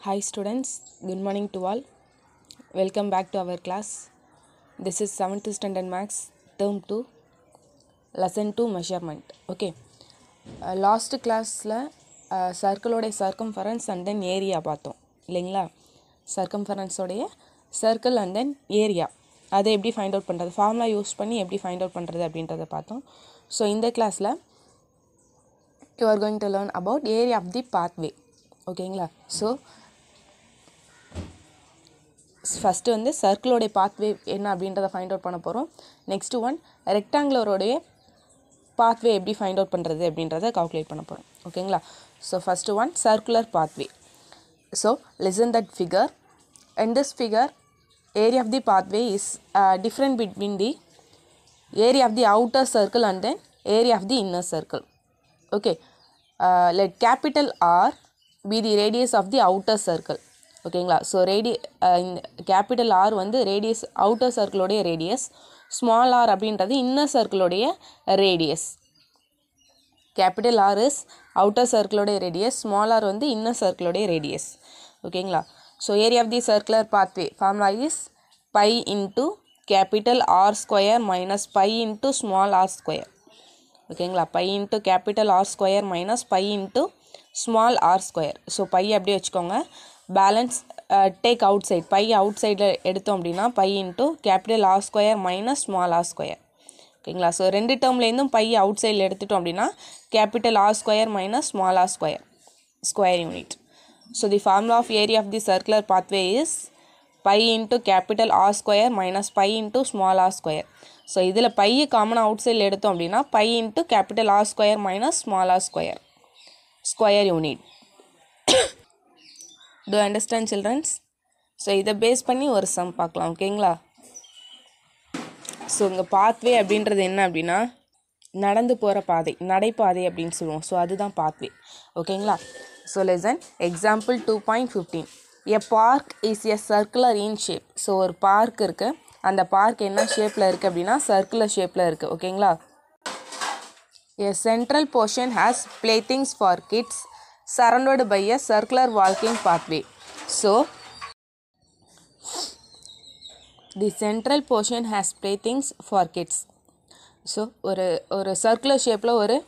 Hi students, good morning to all. Welcome back to our class. This is 7th standard max term 2 lesson 2 measurement. Okay. Last classல சர்க்கிளோடைய circumference and then area பார்த்தோம் இல்லைங்களா? circumference உடைய circle and then area அதை எப்படி find out பண்ணுறது, formula use பண்ணி எப்படி find out பண்ணுறது அப்படின்றத பார்த்தோம். ஸோ இந்த கிளாஸில் you are going to learn about area of the pathway. ஓகேங்களா? ஸோ ஃபஸ்ட்டு வந்து சர்க்கிளோடைய பாத்வே என்ன அப்படின்றத ஃபைண்ட் அவுட் பண்ண போகிறோம். நெக்ஸ்ட்டு ஒன் ரெக்டாங்குலரோடைய பாத்வே எப்படி ஃபைண்ட் அவுட் பண்ணுறது அப்படின்றத கால்குலேட் பண்ண போகிறோம். ஓகேங்களா? So first one circular pathway. So listen that figure. In this figure area of the pathway is different between the area of the outer circle and then area of the inner circle. Okay, let capital R be the radius of the outer circle. ஓகேங்களா? So இந்த capital R வந்து radius outer சர்க்கிளோடைய radius, small R அப்படின்றது inner சர்க்கிளோடைய radius. Capital R is outer சர்க்கிளோடைய radius, small R வந்து inner சர்க்கிளோடைய radius. ஓகேங்களா? So area of the circular pathway formula is pi into capital R square minus pi into small R square. ஓகேங்களா? Pi into capital R square minus pi into small R square. So pi அப்படியே வச்சுக்கோங்க. Balance take out side, pi அவுட் சைடில் எடுத்தோம் அப்படின்னா pi into capital R square minus small R square. ஓகேங்களா? So ரெண்டு டேர்ம்லேருந்தும் பை அவுட் சைடில் எடுத்துட்டோம் அப்படின்னா capital R square minus small R square, square unit. So the formula of area of the circular pathway is pi into capital R square minus pi into small R square. So இதில் pi common அவுட் சைடில் எடுத்தோம் அப்படின்னா pi into capital R square minus small R square, square unit. Do you understand childrens? So இதை base பண்ணி ஒரு some பார்க்கலாம். ஓகேங்களா? ஸோ இங்கே பாத்வே அப்படின்றது என்ன அப்படின்னா நடந்து போகிற பாதை, நடைபாதை அப்படின்னு சொல்லுவோம். ஸோ அதுதான் பாத்வே. ஓகேங்களா? So lesson example 2.15. A park is a circular in shape. So ஒரு பார்க் இருக்குது, அந்த பார்க் என்ன ஷேப்பில் இருக்குது அப்படின்னா சர்க்குலர் ஷேப்பில் இருக்குது. ஓகேங்களா? A central portion has playthings for kids surrounded by a circular walking pathway. So the central portion has playthings for kids. So ஒரு சர்க்குலர் ஷேப்பில் ஒரு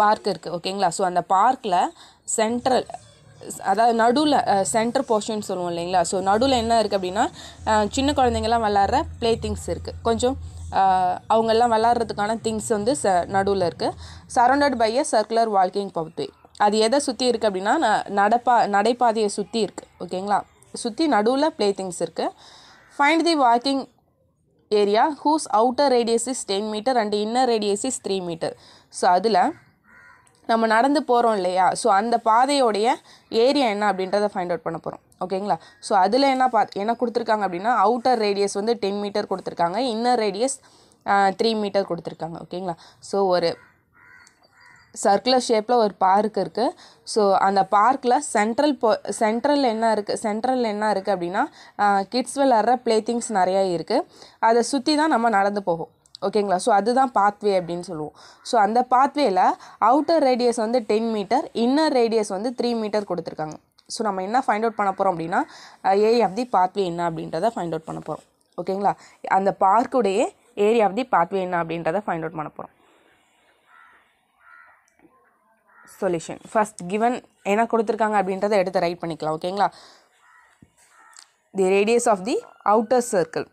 பார்க் இருக்குது. ஓகேங்களா? ஸோ அந்த பார்க்கில் சென்ட்ரல், அதாவது நடுவில் சென்டர் போர்ஷன் சொல்லுவோம் இல்லைங்களா? ஸோ நடுவில் என்ன இருக்குது அப்படின்னா சின்ன குழந்தைங்கள்லாம் விளாட்ற ப்ளே திங்ஸ் இருக்குது. கொஞ்சம் அவங்கெல்லாம் விளாட்றதுக்கான திங்ஸ் வந்து நடுவில் இருக்குது. Surrounded by a circular walking pathway. அது எதை சுற்றி இருக்குது அப்படின்னா நடைபாதையை சுற்றி இருக்குது. ஓகேங்களா? சுற்றி நடுவில் ப்ளே திங்ஸ் இருக்குது. Find the walking area whose outer radius is 10 meter and inner radius is 3 meter. So அதில் நம்ம நடந்து போகிறோம் இல்லையா? ஸோ அந்த பாதையோடைய ஏரியா என்ன அப்படின்றத ஃபைண்ட் அவுட் பண்ண போகிறோம். ஓகேங்களா? ஸோ அதில் என்ன கொடுத்துருக்காங்க அப்படின்னா அவுட்டர் ரேடியஸ் வந்து 10 மீட்டர் கொடுத்துருக்காங்க, இன்னர் ரேடியஸ் 3 மீட்டர் கொடுத்துருக்காங்க. ஓகேங்களா? ஸோ ஒரு சர்க்குலர் ஷேப்பில் ஒரு பார்க் இருக்குது. ஸோ அந்த பார்க்கில் சென்ட்ரல் என்ன இருக்குது அப்படின்னா கிட்ஸ் விளாட்ற ப்ளே திங்ஸ் நிறையா இருக்குது. அதை சுற்றி தான் நம்ம நடந்து போவோம். ஓகேங்களா? ஸோ அதுதான் பாத்வே அப்படின்னு சொல்லுவோம். ஸோ அந்த பாத்வேயில் அவுட்டர் ரேடியஸ் வந்து 10 மீட்டர், இன்னர் ரேடியஸ் வந்து 3 மீட்டர் கொடுத்துருக்காங்க. ஸோ நம்ம என்ன ஃபைண்ட் அவுட் பண்ண போகிறோம் அப்படின்னா ஏரியா ஆஃப் தி பாத்வே என்ன அப்படின்றத ஃபைண்ட் அவுட் பண்ண போகிறோம். ஓகேங்களா? அந்த பார்க்குடைய ஏரியா ஆஃப் தி பாத்வே என்ன அப்படின்றத ஃபைண்ட் அவுட் பண்ண போகிறோம். சொல்யூஷன் ஃபர்ஸ்ட் கிவன் என்ன கொடுத்துருக்காங்க அப்படின்றத எடுத்து ரைட் பண்ணிக்கலாம். ஓகேங்களா? The radius of the outer circle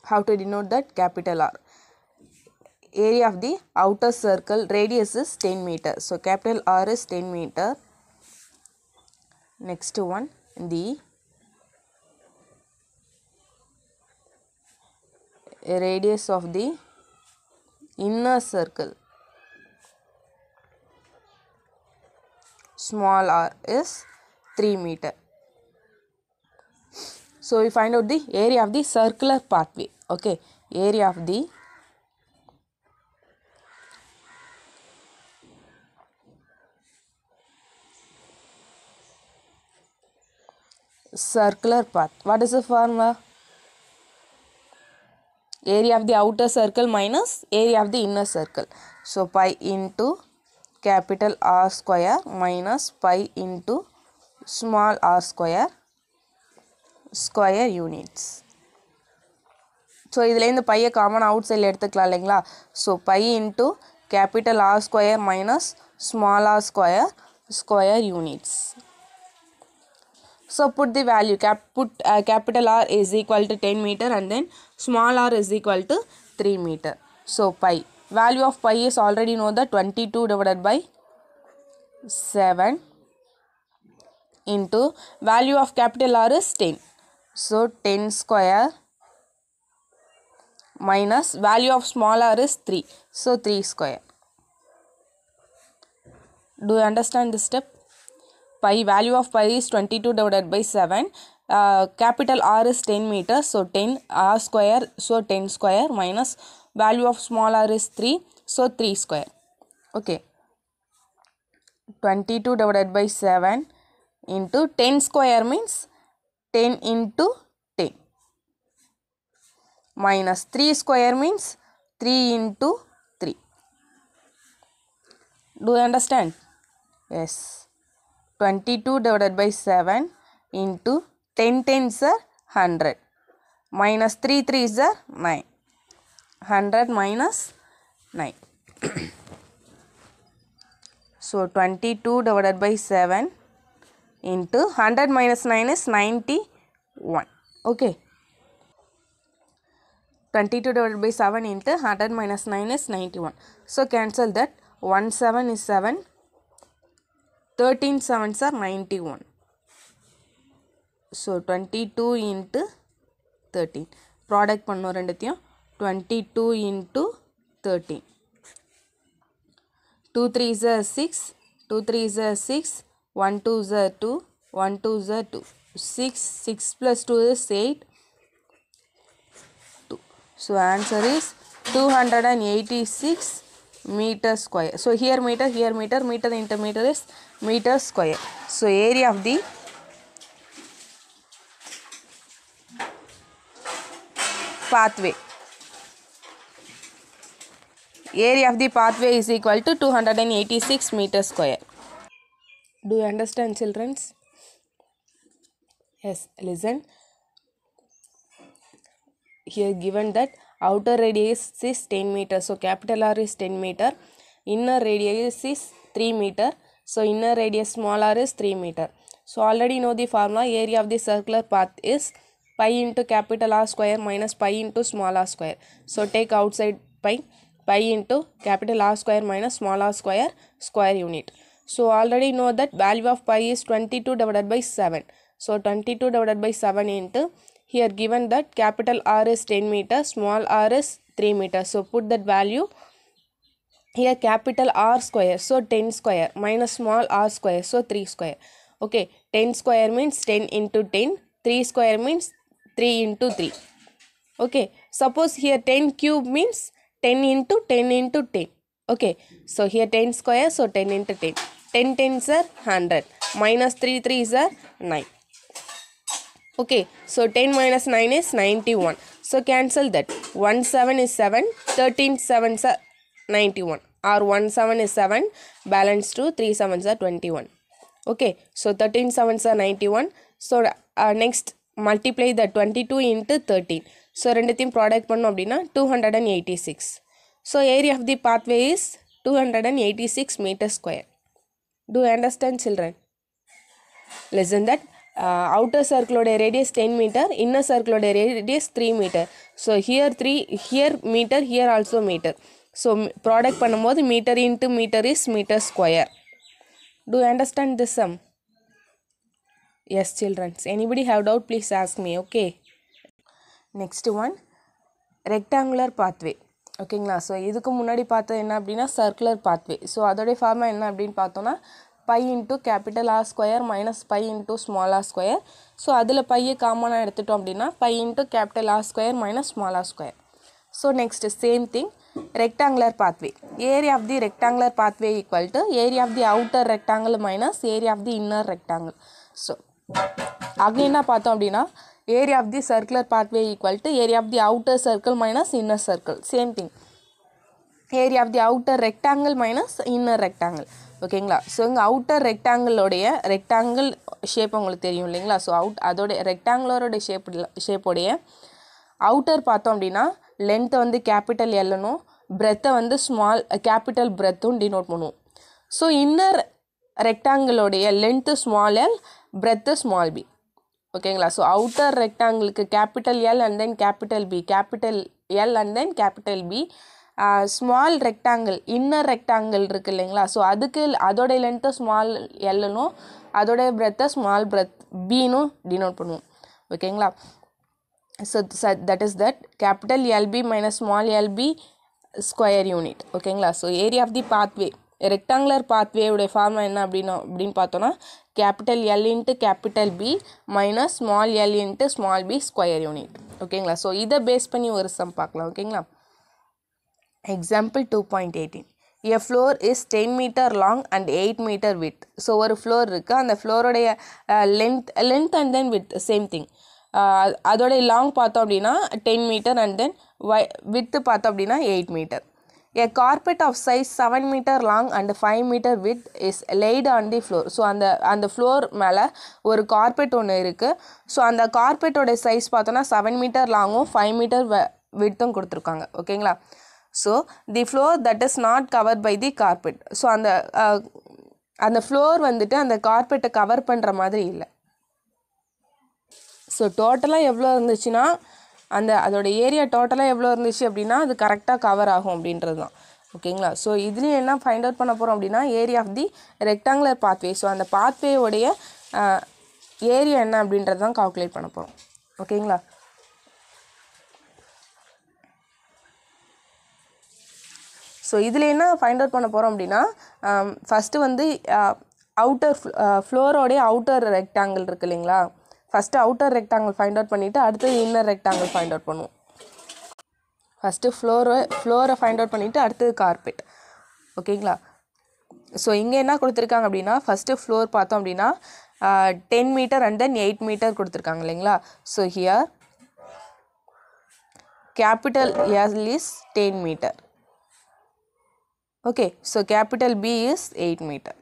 how to denote that? Capital R. Area of the outer circle radius is 10 meter. So capital R is 10 meter. Next one, the radius of the inner circle small r is 3 meter. So we find out the area of the circular pathway. Okay, area of the circular path. What is the formula? Area of the outer circle minus area of the inner circle. So pi into capital R square minus pi into small r square units. So இதிலே இந்த பையை common அவுட் சைடில் எடுத்துக்கலாம் இல்லைங்களா. So pi into capital R square minus small R square units. So put the value, capital R is equal to 10 meter and then small r is equal to 3 meter. So pi, value of pi is already know that 22 divided by 7 into value of capital R is 10. So 10 square minus value of small r is 3. So 3 square. Do you understand this step? Pi, value of pi is 22 divided by 7. Capital R is 10 meter. So 10 r square. So 10 square minus value of small r is 3. So 3 square. Okay. 22 divided by 7 into 10 square means 10 into 10 minus 3 square means 3 into 3. Do you understand? Yes. 22 divided by 7 into 10 tens are 100 minus 3 3s are 9. 100 minus 9. So 22 divided by 7 into 100 minus 9 is 91. Okay. 22 divided by 7 into 100 minus 9 is 91. So cancel that. 1 7 is 7. 13 sevens are 91. So 22 into 13. Product பண்ணோம் ரெண்டுத்தையும். 22 into 13. 2 3s are 6. 2 3s are 6. 1 2s are 2. 1 2s are 2. 6. 6 plus 2 is 8. 2. So answer is 286 meter square. So here meter into meter is meter square. So area of the pathway. Area of the pathway is equal to 286 meter square. Do you understand, children? Yes, listen. Here given that outer radius is 10 meter. So capital R is 10 meter. Inner radius is 3 meter. So inner radius small r is 3 meter. So already know the formula. Area of the circular path is pi into capital R square minus pi into small r square. So take outside pi. Pi into capital R square minus small r square unit. So already know that value of pi is 22 divided by 7. So 22 divided by 7 into, here given that capital R is 10 meter, small r is 3 meter. So put that value. Here capital R square, so 10 square minus small r square, so 3 square. Okay, 10 square means 10 into 10, 3 square means 3 into 3. Okay, suppose here 10 cube means 10 into 10 into 10. Okay, so here 10 square, so 10 into 10. 10 tens are 100, minus 3 3s are 9. Okay, so 10 minus 9 is 91. So cancel that. 1 7 is 7, 13 sevens are 91. Or 1 7 is 7, balance 2, 3 sevens are 21. Okay, so 13 sevens are 91. So next multiply the 22 into 13. So ரெண்டுத்தையும் product பண்ணோம் அப்படின்னா 286. So area of the pathway is 286 meter square. Do you understand, children? Listen that. Outer circle radius 10 meter, inner circle radius 3 meter. So here 3, here meter, here also meter. So product பண்ணும்போது meter into meter is meter square. Do you understand this sum? Yes, children. Anybody have doubt, please ask me. Okay. Next one, rectangular pathway. ஓகேங்களா. So இதுக்கு முன்னாடி பார்த்தது என்ன அப்படின்னா circular pathway. So அதோடைய formula என்ன அப்படின்னு பார்த்தோன்னா pi into capital R square minus pi into small R square. So அதில் பையை காமனாக எடுத்துட்டோம் அப்படின்னா pi into capital R square minus small R square. So next same thing rectangular pathway. Area of the rectangular pathway equal to area of the outer rectangle minus area of the inner rectangle. So அங்கே என்ன பார்த்தோம் அப்படின்னா area of the circular pathway equal to area of the outer circle minus inner circle, same thing. Area of the outer rectangle minus inner rectangle, ஓகேங்களா. So இங்கே outer rectangle shape உங்களுக்கு தெரியும் இல்லைங்களா. So அதோடைய ரெக்டாங்குலரோட ஷேப்போடைய அவுட்டர் பார்த்தோம் அப்படின்னா லென்த்தை வந்து கேபிட்டல் எல்னும் பிரெத்தை வந்து ஸ்மால் கேபிட்டல் பிரெத்தும் டினோட் பண்ணுவோம். ஸோ இன்னர் ரெக்டாங்கிளோடைய length small L, breadth small B, ஓகேங்களா. ஸோ அவுட்டர் ரெக்டாங்கிளுக்கு capital L and then capital B, capital L and then capital B. Small rectangle inner rectangle இருக்குது இல்லைங்களா. ஸோ அதுக்கு அதோடைய லென்த்தை ஸ்மால் எல்னும் அதோடைய பிரெத்தை ஸ்மால் பிரெத் பின்னும் டினோட் பண்ணுவோம், ஓகேங்களா. So that is that capital L B minus small L B square unit, ஓகேங்களா. So area of the pathway rectangular பாத்வேவுடைய ஃபார்முலா என்ன அப்படின்னு பார்த்தோன்னா capital L into capital B minus small L into small B square unit, ஓகேங்களா. So இதை base பண்ணி ஒரு some பார்க்கலாம், ஓகேங்களா. Example 2.18. A floor is 10 meter long and 8 meter width. So ஒரு floor இருக்கு, அந்த ஃப்ளோரோடைய length and then width same thing. அதோடைய லாங் பார்த்தோம் அப்படின்னா 10 meter and then width பார்த்தோம் அப்படின்னா 8 meter. A carpet of size 7 meter long and 5 meter width is laid on the floor. So அந்த floor மேலே ஒரு கார்பெட் ஒன்று இருக்குது. ஸோ அந்த கார்பெட்டோட சைஸ் பார்த்தோன்னா 7 meter லாங்கும் 5 meter widthும் கொடுத்துருக்காங்க, ஓகேங்களா. So the floor that is not covered by the carpet. So அந்த ஃப்ளோர் வந்துட்டு அந்த கார்பெட்டை கவர் பண்ணுற மாதிரி இல்லை. ஸோ டோட்டலாக எவ்வளோ இருந்துச்சுன்னா அதோட ஏரியா டோட்டலாக எவ்வளோ இருந்துச்சு அப்படின்னா அது கரெக்டாக கவர் ஆகும் அப்படின்றது தான், ஓகேங்களா. ஸோ இதுலேயும் என்ன ஃபைண்ட் அவுட் பண்ண போகிறோம் அப்படின்னா area of the rectangular pathway. So அந்த பாத்வேயோடைய ஏரியா என்ன அப்படின்றது தான் கால்குலேட் பண்ண போகிறோம், ஓகேங்களா. ஸோ இதில் என்ன ஃபைண்ட் அவுட் பண்ண போகிறோம் அப்படின்னா ஃபஸ்ட்டு வந்து அவுட்டர் ஃப்ளோரோடைய அவுட்டர் ரெக்டாங்கிள் இருக்குது இல்லைங்களா. First outer rectangle find out பண்ணிவிட்டு அடுத்தது இன்னர் ரெக்டாங்கிள் ஃபைண்ட் அவுட் பண்ணுவோம். ஃபஸ்ட்டு ஃப்ளோரை ஃபைண்ட் அவுட் பண்ணிவிட்டு அடுத்தது கார்பெட், ஓகேங்களா. ஸோ இங்கே என்ன கொடுத்துருக்காங்க அப்படின்னா ஃபஸ்ட்டு ஃப்ளோர் பார்த்தோம் அப்படின்னா 10 meter அண்ட் தென் 8 meter கொடுத்துருக்காங்க இல்லைங்களா. So here capital L is 10 meter. Okay, so capital B is 8 meter.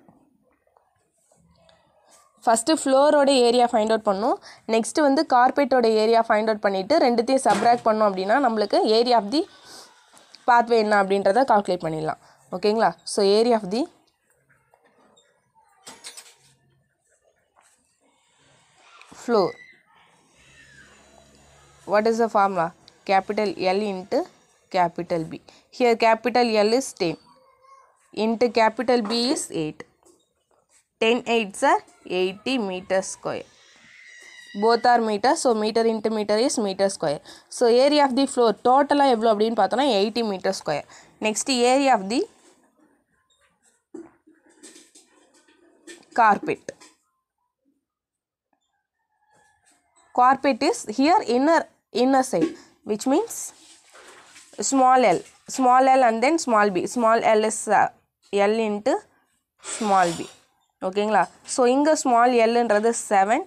First ஃப்ளோரோட ஏரியா ஃபைண்ட் அவுட் பண்ணணும். நெக்ஸ்ட்டு வந்து கார்பெட்டோட ஏரியா ஃபைண்ட் அவுட் பண்ணிவிட்டு ரெண்டுத்தையும் சப்ராக்ட் பண்ணோம் அப்படின்னா நம்மளுக்கு ஏரியா ஆஃப் தி பாத்வே என்ன அப்படின்றத கால்குலேட் பண்ணிடலாம், ஓகேங்களா. So area of the floor, what is the formula? Capital L into capital B. Here capital L is 10 into capital B is 8. 10 8s are 80 meter square. Both are meter, so meter into meter is meter square. So area of the floor total எவ்வளோ அப்படின்னு பார்த்தோன்னா 80 meter square. Next area of the carpet. Carpet is here inner side, which means small l and then small b. Small l is l into small b, ஓகேங்களா. So இங்கே small எல்ன்றது 7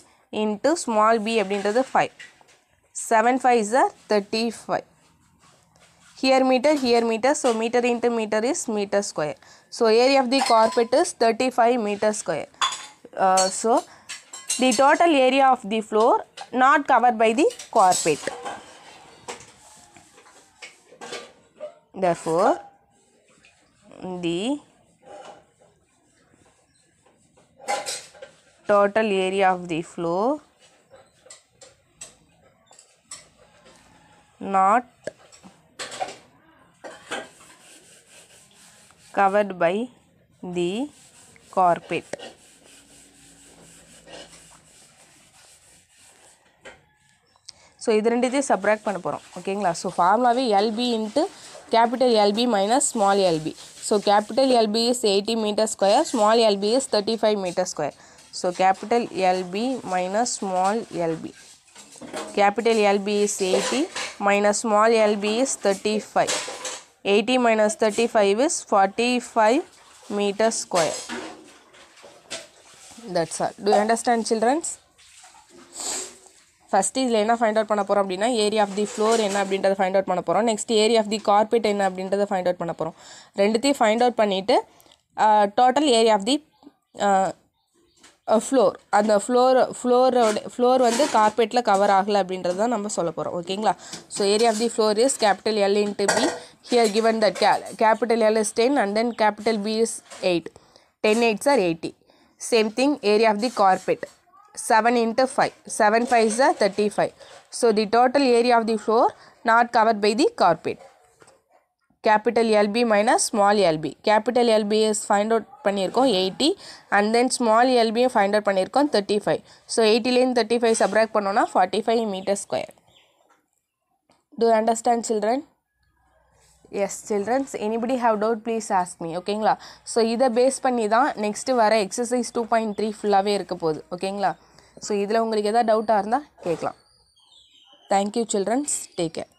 into small b அப்படின்றது 5. 7 5s are 35. Here meter, so meter into meter is meter square. So area of the carpet is 35 meter square. So the total area of the floor not covered by the carpet. Therefore, the total area of the floor not covered by the carpet. So இது ரெண்டுத்தையும் subtract பண்ண போகிறோம், ஓகேங்களா. So ஃபார்முலாவே L B into capital L B minus small L B. So capital L B is 80 meter square, small L B is 35 meter square. So capital L B minus small L B. Capital L B is 80 minus small lb is 35. 80 minus 35 is 45 meter square. That's all. Do you understand, children? First இதில் என்ன find out பண்ண போகிறோம் அப்படின்னா area of the floor என்ன அப்படின்றத find out பண்ண போகிறோம். Next area of the carpet என்ன அப்படின்றத ஃபைண்ட் அவுட் பண்ண போகிறோம். ரெண்டுத்தையும் ஃபைண்ட் அவுட் பண்ணிவிட்டு total area of the floor, அந்த ஃப்ளோர் வந்து கார்பெட்டில் கவர் ஆகலை அப்படின்றது தான் நம்ம சொல்ல போகிறோம். ஓகேங்களா? So area of the floor is capital L into B. Here given that capital L is 10 and then capital B is 8. 10 8s are 80. Same thing, area of the carpet 7 into 5. 7 5s are 35. So the total area of the floor not covered by the carpet. Capital LB minus small LB. Capital LB is find out பண்ணியிருக்கோம் 80 and then small LB find out பண்ணியிருக்கோம் 35. So 80லேருந்து 35 subtract பண்ணோன்னா 45 meter square. Do you understand children? Yes children. Anybody have doubt please ask me. ஓகேங்களா? So இதை base பண்ணி தான் next வர exercise 2.3 ஃபுல்லாகவே இருக்க போகுது. ஓகேங்களா? ஸோ இதில் உங்களுக்கு எதாவது டவுட்டாக இருந்தால் கேட்கலாம். Thank you children. Take care.